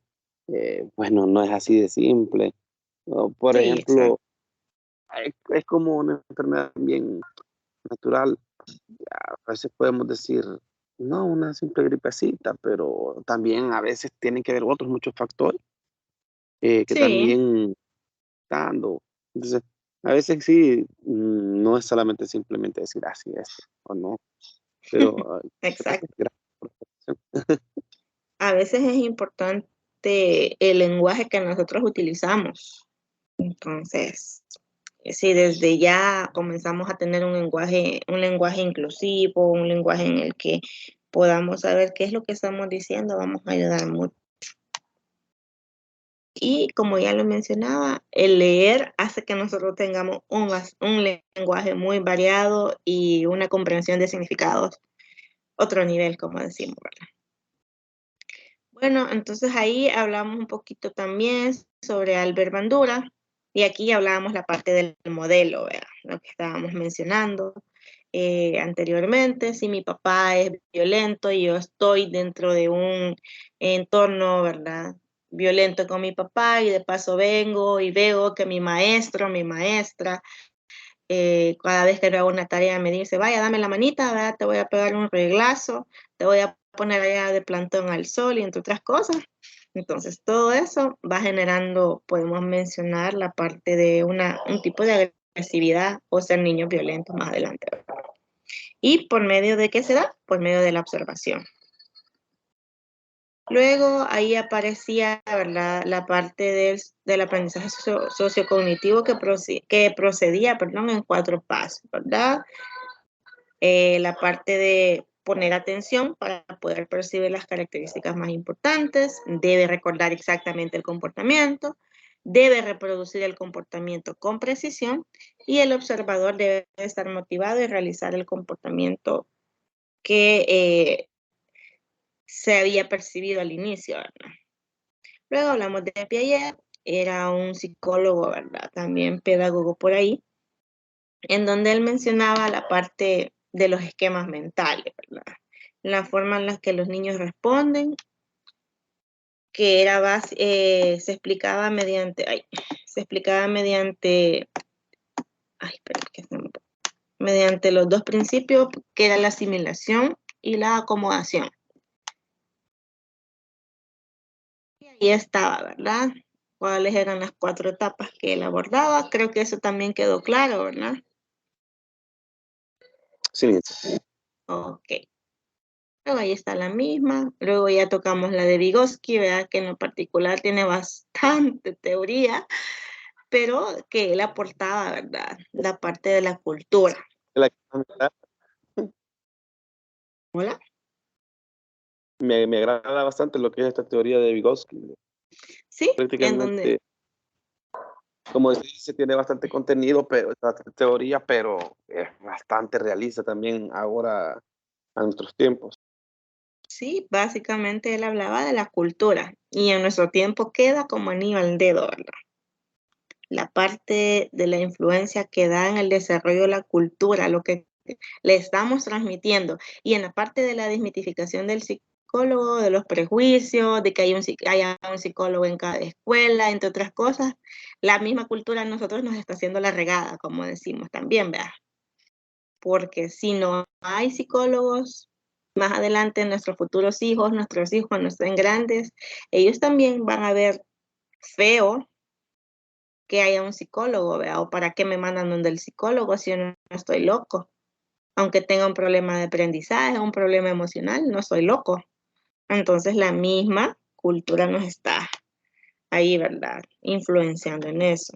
bueno, no es así de simple, ¿no? Por sí, exacto. ejemplo, es como una enfermedad bien natural. A veces podemos decir, no, una simple gripecita, pero también a veces tienen que ver otros muchos factores que Sí, también dando. Entonces, a veces sí, no es solamente simplemente decir así es o no, pero exacto. gracias por la explicación. A veces es importante el lenguaje que nosotros utilizamos. Entonces, si desde ya comenzamos a tener un lenguaje inclusivo, un lenguaje en el que podamos saber qué es lo que estamos diciendo, vamos a ayudar mucho. Y como ya lo mencionaba, el leer hace que nosotros tengamos un lenguaje muy variado y una comprensión de significados, otro nivel, como decimos, ¿verdad? Bueno, entonces ahí hablamos un poquito también sobre Albert Bandura y aquí hablábamos la parte del modelo, ¿verdad? Lo que estábamos mencionando anteriormente. Si mi papá es violento y yo estoy dentro de un entorno, ¿verdad? Violento con mi papá y de paso vengo y veo que mi maestro, mi maestra, cada vez que no hago una tarea me dice, vaya, dame la manita, ¿verdad? Te voy a pegar un reglazo, te voy a poner allá de plantón al sol y entre otras cosas. Entonces, todo eso va generando, podemos mencionar la parte de un tipo de agresividad o ser niños violentos más adelante. ¿Y por medio de qué se da? Por medio de la observación. Luego ahí aparecía, ¿verdad?, la parte del aprendizaje sociocognitivo que procedía, perdón, en 4 pasos, ¿verdad? La parte de poner atención para poder percibir las características más importantes, debe recordar exactamente el comportamiento, debe reproducir el comportamiento con precisión y el observador debe estar motivado y realizar el comportamiento que se había percibido al inicio, ¿verdad? Luego hablamos de Piaget, era un psicólogo, ¿verdad? También pedagogo por ahí, en donde él mencionaba la parte de los esquemas mentales, ¿verdad? La forma en la que los niños responden, que se explicaba mediante los 2 principios, que era la asimilación y la acomodación. Y ahí estaba, ¿verdad? Cuáles eran las 4 etapas que él abordaba. Creo que eso también quedó claro, ¿verdad? Sí, Ok. Luego ahí está la misma. Luego ya tocamos la de Vygotsky, ¿verdad? Que en lo particular tiene bastante teoría, pero que él aportaba, ¿verdad? La parte de la cultura. la- ¿Hola? me agrada bastante lo que es esta teoría de Vygotsky. Sí, en donde, Prácticamente, como se dice, tiene bastante contenido, pero bastante teoría, pero es bastante realista también ahora a nuestros tiempos. sí, básicamente él hablaba de la cultura y en nuestro tiempo queda como anillo al dedo, ¿verdad? La parte de la influencia que da en el desarrollo de la cultura, lo que le estamos transmitiendo. Y en la parte de la desmitificación del psicólogo, de los prejuicios, de que haya un psicólogo en cada escuela, entre otras cosas, la misma cultura a nosotros nos está haciendo la regada, como decimos también, ¿verdad? Porque si no hay psicólogos, más adelante nuestros futuros hijos, nuestros hijos cuando estén grandes, ellos también van a ver feo que haya un psicólogo, ¿verdad? O para qué me mandan donde el psicólogo si yo no estoy loco. Aunque tenga un problema de aprendizaje, un problema emocional, no soy loco. Entonces la misma cultura nos está ahí, ¿verdad? Influenciando en eso.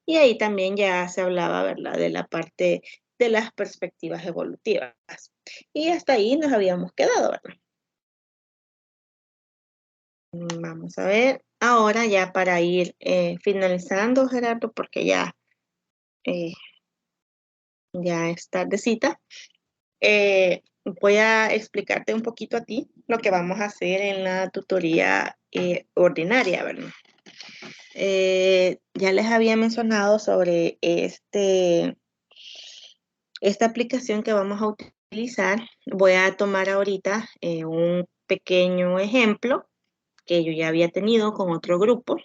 Y ahí también ya se hablaba, ¿verdad? De la parte de las perspectivas evolutivas. Y hasta ahí nos habíamos quedado, ¿verdad? Vamos a ver, ahora ya para ir finalizando, Gerardo, porque ya es tardecita, voy a explicarte un poquito a ti lo que vamos a hacer en la tutoría ordinaria, ¿verdad? Ya les había mencionado sobre esta aplicación que vamos a utilizar. Voy a tomar ahorita un pequeño ejemplo que yo ya había tenido con otro grupo.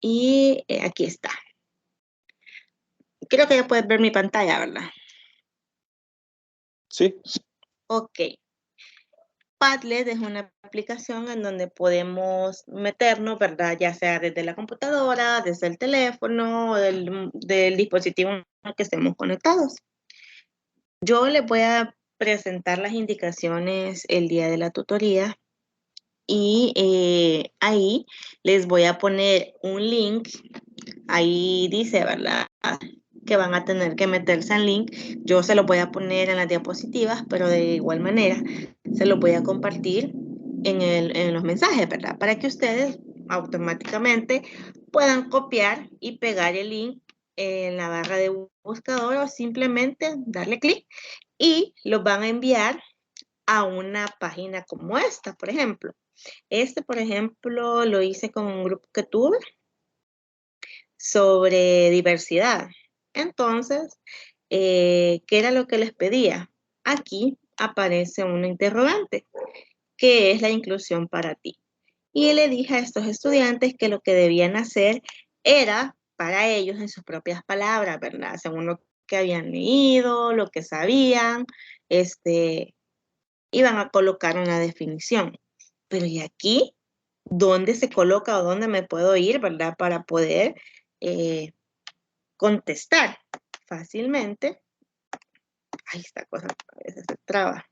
Y aquí está. Creo que ya puedes ver mi pantalla, ¿verdad? Sí. Ok. Padlet es una aplicación en donde podemos meternos, ¿verdad? Ya sea desde la computadora, desde el teléfono, del dispositivo en el que estemos conectados. Yo les voy a presentar las indicaciones el día de la tutoría y ahí les voy a poner un link. Ahí dice, ¿verdad?, que van a tener que meterse al link. Yo se lo voy a poner en las diapositivas, pero de igual manera se lo voy a compartir en los mensajes, ¿verdad? Para que ustedes automáticamente puedan copiar y pegar el link en la barra de buscador o simplemente darle clic y los van a enviar a una página como esta, por ejemplo. Por ejemplo, lo hice con un grupo que tuve sobre diversidad. Entonces, ¿qué era lo que les pedía? Aquí aparece una interrogante. ¿Qué es la inclusión para ti? Y le dije a estos estudiantes que lo que debían hacer era para ellos en sus propias palabras, ¿verdad? Según lo que habían leído, lo que sabían, iban a colocar una definición. Pero ¿y aquí? ¿Dónde se coloca o dónde me puedo ir, verdad? Para poder contestar fácilmente. Ay, esta cosa a veces se traba.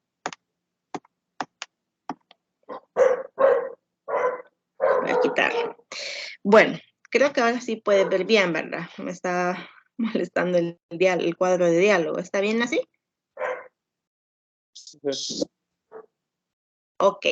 Voy a quitarlo. Bueno, creo que ahora sí puedes ver bien, ¿verdad? Me está molestando el cuadro de diálogo. ¿Está bien así? Sí. Ok.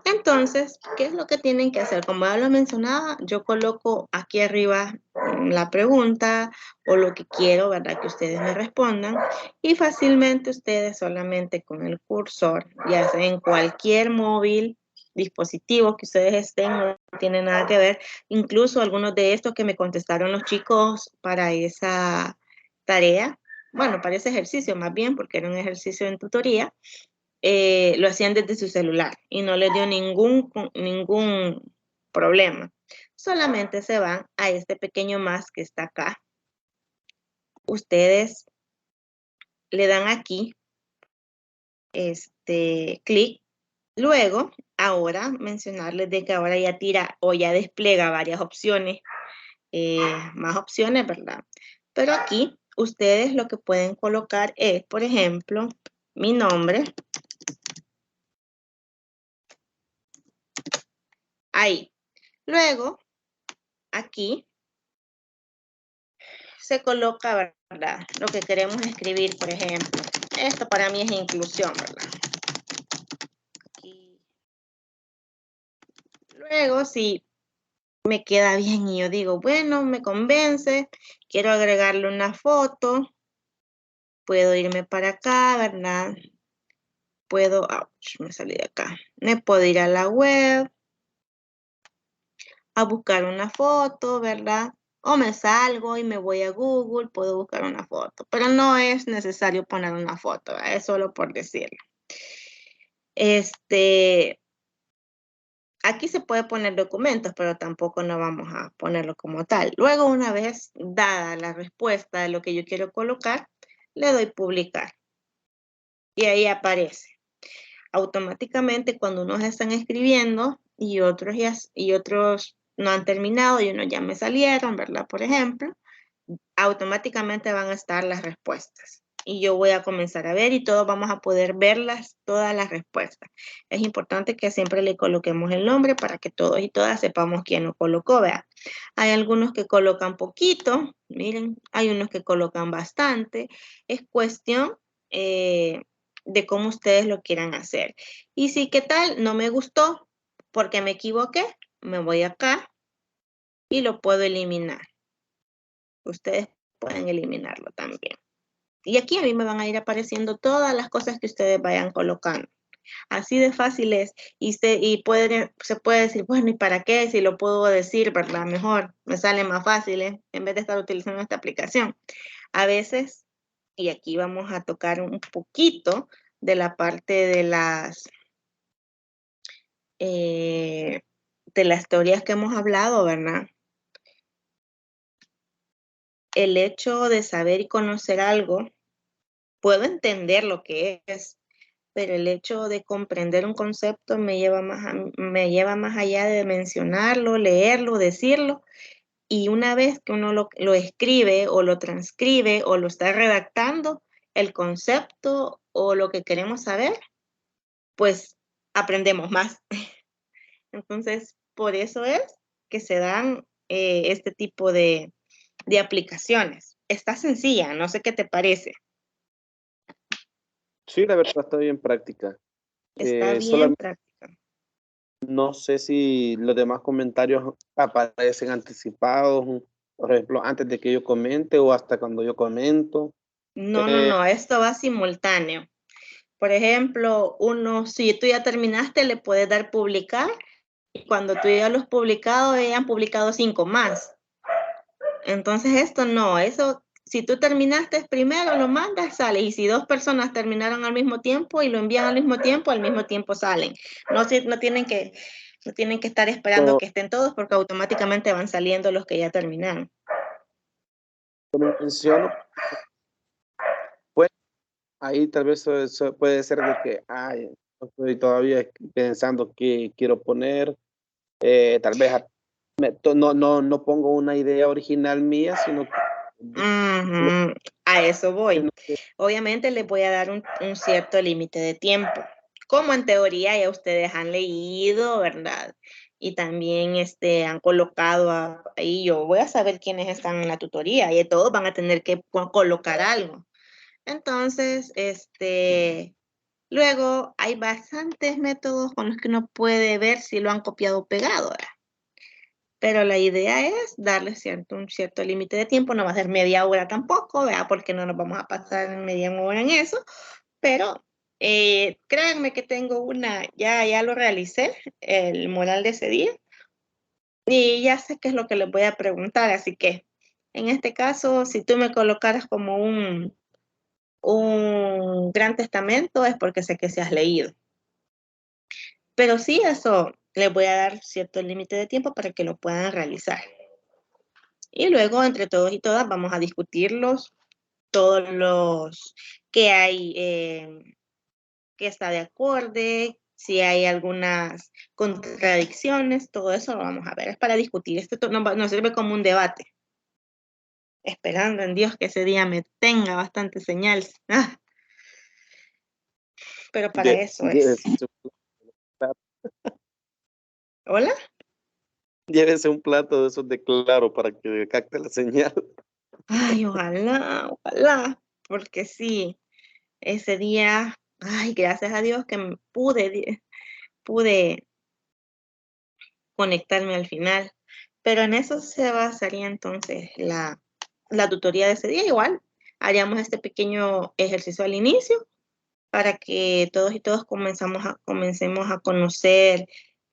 Entonces, ¿qué es lo que tienen que hacer? Como ya lo mencionaba, yo coloco aquí arriba la pregunta o lo que quiero, ¿verdad? Que ustedes me respondan y fácilmente ustedes solamente con el cursor, ya sea en cualquier móvil, dispositivo que ustedes estén, no tiene nada que ver, incluso algunos de estos que me contestaron los chicos para esa tarea, bueno, para ese ejercicio más bien, porque era un ejercicio en tutoría, lo hacían desde su celular y no les dio ningún problema. Solamente se van a este pequeño más que está acá. Ustedes le dan aquí clic. Luego, ahora mencionarles de que ahora ya tira o ya despliega varias opciones, más opciones, ¿verdad? Pero aquí ustedes lo que pueden colocar es, por ejemplo, mi nombre. Ahí. Luego, aquí se coloca, ¿verdad? Lo que queremos escribir, por ejemplo. Esto para mí es inclusión, ¿verdad? Aquí. Luego, si me queda bien y yo digo, bueno, me convence, quiero agregarle una foto, puedo irme para acá, ¿verdad? Puedo, me salí de acá. Me puedo ir a la web, a buscar una foto, ¿verdad? O me salgo y me voy a Google, puedo buscar una foto, pero no es necesario poner una foto, ¿verdad? Es solo por decirlo. Aquí se puede poner documentos, pero tampoco no vamos a ponerlo como tal. Luego, una vez dada la respuesta de lo que yo quiero colocar, le doy publicar. Y ahí aparece. Automáticamente, cuando unos están escribiendo y otros no han terminado y unos ya me salieron, ¿verdad? Por ejemplo, automáticamente van a estar las respuestas. y yo voy a comenzar a ver y todos vamos a poder verlas, todas las respuestas. Es importante que siempre le coloquemos el nombre para que todos y todas sepamos quién lo colocó, vea. Hay algunos que colocan poquito, miren, hay unos que colocan bastante. Es cuestión de cómo ustedes lo quieran hacer. Y si qué tal, no me gustó porque me equivoqué, me voy acá y lo puedo eliminar. Ustedes pueden eliminarlo también. Y aquí a mí me van a ir apareciendo todas las cosas que ustedes vayan colocando. Así de fácil es. Y se puede decir, bueno, ¿y para qué? Si lo puedo decir, ¿verdad? Mejor, me sale más fácil, ¿eh? En vez de estar utilizando esta aplicación. A veces, y aquí vamos a tocar un poquito de la parte de las teorías que hemos hablado, ¿verdad? El hecho de saber y conocer algo, puedo entender lo que es, pero el hecho de comprender un concepto me lleva más allá de mencionarlo, leerlo, decirlo, y una vez que uno lo escribe o lo transcribe o lo está redactando, el concepto o lo que queremos saber, pues aprendemos más. Entonces, por eso es que se dan este tipo de aplicaciones. Está sencilla, no sé qué te parece. Sí, la verdad está bien práctica. Está bien Solamente práctica. no sé si los demás comentarios aparecen anticipados, por ejemplo, antes de que yo comente o hasta cuando yo comento. No, esto va simultáneo. Por ejemplo, si tú ya terminaste, le puedes dar publicar y cuando tú ya los publicado, ya han publicado 5 más. Entonces esto no, si tú terminaste primero, lo mandas, sale. Y si 2 personas terminaron al mismo tiempo y lo envían al mismo tiempo salen. No tienen que estar esperando Como, que estén todos porque automáticamente van saliendo los que ya terminaron. como menciono, pues ahí tal vez eso puede ser de que, ay, no estoy todavía pensando qué quiero poner, tal vez no pongo una idea original mía, sino que A eso voy. sino que Obviamente les voy a dar un cierto límite de tiempo. Como en teoría ya ustedes han leído, ¿verdad? Y también han colocado ahí, yo voy a saber quiénes están en la tutoría y todos van a tener que colocar algo. Entonces, luego hay bastantes métodos con los que uno puede ver si lo han copiado o pegado, ¿verdad? Pero la idea es darle un cierto límite de tiempo, no va a ser media hora tampoco, ¿verdad? Porque no nos vamos a pasar media hora en eso, pero créanme que tengo ya lo realicé, el mural de ese día, y ya sé qué es lo que les voy a preguntar, así que en este caso, si tú me colocaras como un gran testamento, es porque sé que se has leído. Pero sí, eso les voy a dar cierto límite de tiempo para que lo puedan realizar. Y luego, entre todos y todas, vamos a discutirlos, todos los que hay, que está de acorde, si hay algunas contradicciones, todo eso lo vamos a ver. Es para discutir. Esto nos sirve como un debate. Esperando en Dios que ese día me tenga bastante señal. Pero para eso es. llévese ¿Hola? llévese un plato de esos de claro para que capte la señal. Ay, ojalá, porque sí, ese día, ay, gracias a Dios que pude conectarme al final. Pero en eso se basaría entonces la tutoría de ese día. Igual haríamos este pequeño ejercicio al inicio para que todos y todos comencemos a conocer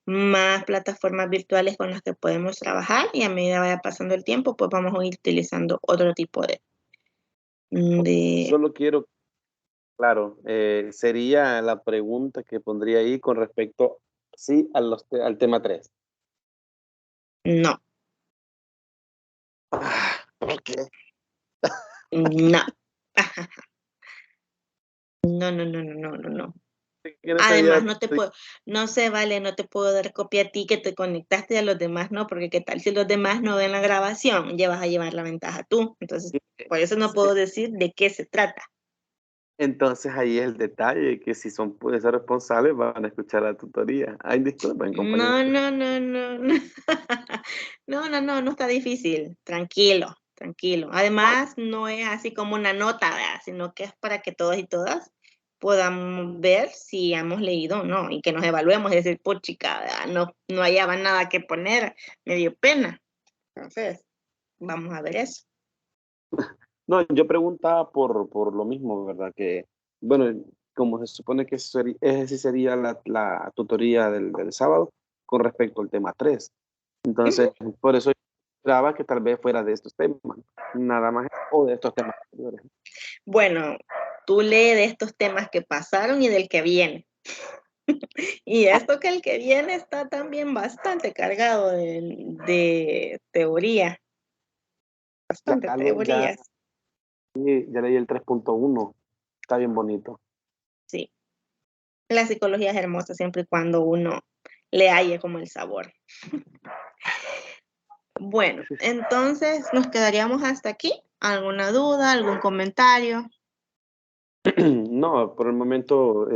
más plataformas virtuales con las que podemos trabajar y a medida vaya pasando el tiempo, pues vamos a ir utilizando otro tipo de Solo quiero, claro, sería la pregunta que pondría ahí con respecto, sí, al tema 3. no, ¿Por qué? no, no. Que no Además, sería, no se vale, no te puedo dar copia a ti que te conectaste y a los demás no, porque qué tal si los demás no ven la grabación, ya vas a llevar la ventaja tú. Entonces, por eso no puedo decir de qué se trata. Entonces ahí es el detalle, que si son pueden ser responsables van a escuchar la tutoría. Ay, disculpen, compañero. No, no, no, no, no. No, no, no, no está difícil. Tranquilo, tranquilo. Además, no es así como una nota, ¿verdad? Sino que es para que todos y todas podamos ver si hemos leído o no y que nos evaluemos y decir, puchica, ¿verdad? No, no hallaba nada que poner, me dio pena. Entonces, vamos a ver eso. No, yo preguntaba por lo mismo, ¿verdad? Que, bueno, como se supone que esa sí sería la tutoría del sábado con respecto al tema 3. Entonces, Ujú. por eso esperaba que tal vez fuera de estos temas, nada más, o de estos temas anteriores. Bueno, tú lee de estos temas que pasaron y del que viene. Y esto que el que viene está también bastante cargado de teoría, bastante Ya, teorías, ya leí el 3.1, está bien bonito. sí. La psicología es hermosa siempre y cuando uno le halle como el sabor. Bueno, entonces nos quedaríamos hasta aquí. ¿Alguna duda, algún comentario? No, por el momento